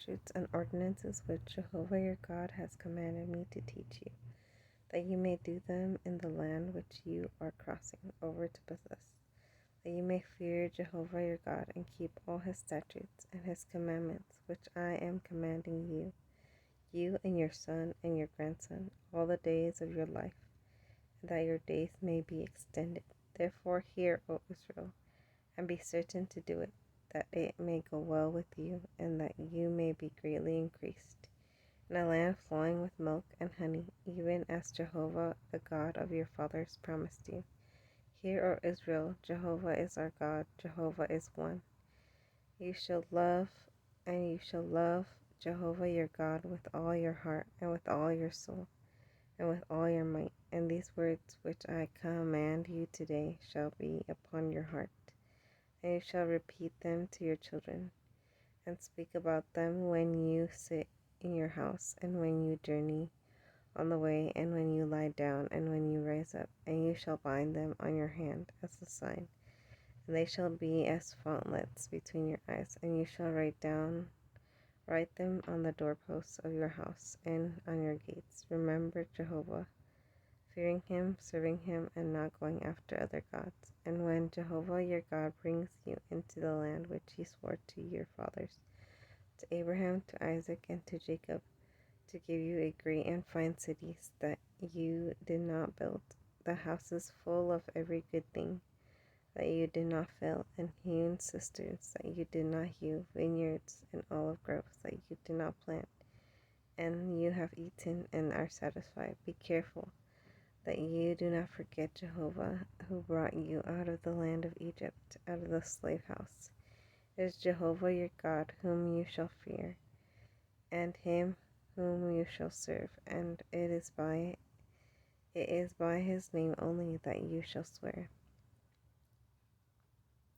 statutes and ordinances which Jehovah your God has commanded me to teach you, that you may do them in the land which you are crossing over to possess, that you may fear Jehovah your God and keep all his statutes and his commandments which I am commanding you, you and your son and your grandson, all the days of your life, and that your days may be extended. Therefore hear, O Israel, and be certain to do it, that it may go well with you, and that you may be greatly increased, in a land flowing with milk and honey, even as Jehovah, the God of your fathers, promised you. Hear, O Israel, Jehovah is our God, Jehovah is one. You shall love Jehovah your God with all your heart, and with all your soul, and with all your might. And these words which I command you today shall be upon your heart, and you shall repeat them to your children, and speak about them when you sit in your house, and when you journey on the way, and when you lie down, and when you rise up. And you shall bind them on your hand as a sign, and they shall be as frontlets between your eyes. And you shall write them on the doorposts of your house and on your gates. Remember Jehovah, fearing him, serving him, and not going after other gods. And when Jehovah your God brings you into the land which he swore to your fathers, to Abraham, to Isaac, and to Jacob, to give you a great and fine cities that you did not build, the houses full of every good thing that you did not fill, and hewn cisterns that you did not hew, vineyards and olive groves that you did not plant, and you have eaten and are satisfied. Be careful that you do not forget Jehovah, who brought you out of the land of Egypt, out of the slave house. It is Jehovah your God whom you shall fear, and him whom you shall serve, and it is by his name only that you shall swear.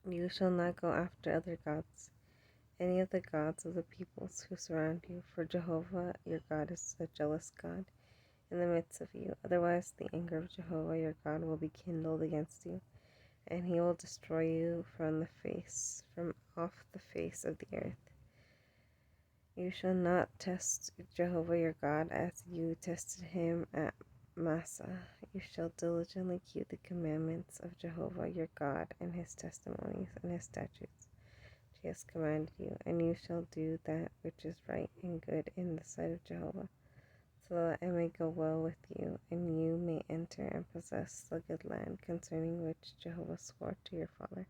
You shall not go after other gods, any of the gods of the peoples who surround you, for Jehovah your God is a jealous God in the midst of you. Otherwise the anger of Jehovah your God will be kindled against you, and he will destroy you from off the face of the earth. You shall not test Jehovah your God as you tested him at Massah. You shall diligently keep the commandments of Jehovah your God, and his testimonies and his statutes which he has commanded you, and you shall do that which is right and good in the sight of Jehovah, so that it may go well with you, and you may enter and possess the good land concerning which Jehovah swore to your fathers,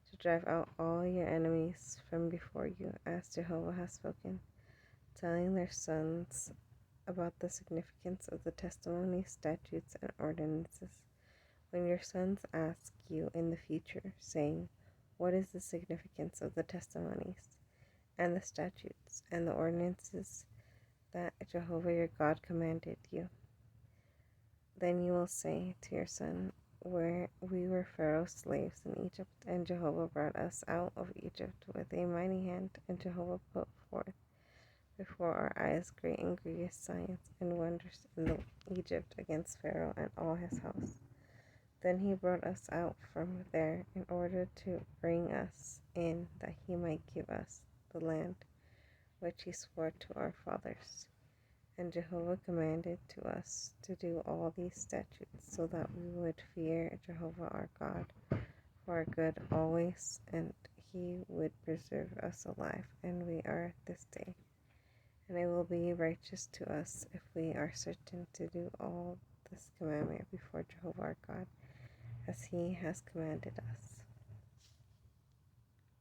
to drive out all your enemies from before you, as Jehovah has spoken, telling their sons about the significance of the testimonies, statutes, and ordinances. When your sons ask you in the future, saying, what is the significance of the testimonies, and the statutes, and the ordinances that Jehovah your God commanded you? Then you will say to your son, where we were Pharaoh's slaves in Egypt, and Jehovah brought us out of Egypt with a mighty hand, and Jehovah put forth before our eyes great and grievous signs and wonders in Egypt against Pharaoh and all his house. Then he brought us out from there in order to bring us in, that he might give us the land which he swore to our fathers. And Jehovah commanded to us to do all these statutes, so that we would fear Jehovah our God for our good always, and he would preserve us alive, and we are this day. And it will be righteous to us if we are certain to do all this commandment before Jehovah our God, as he has commanded us.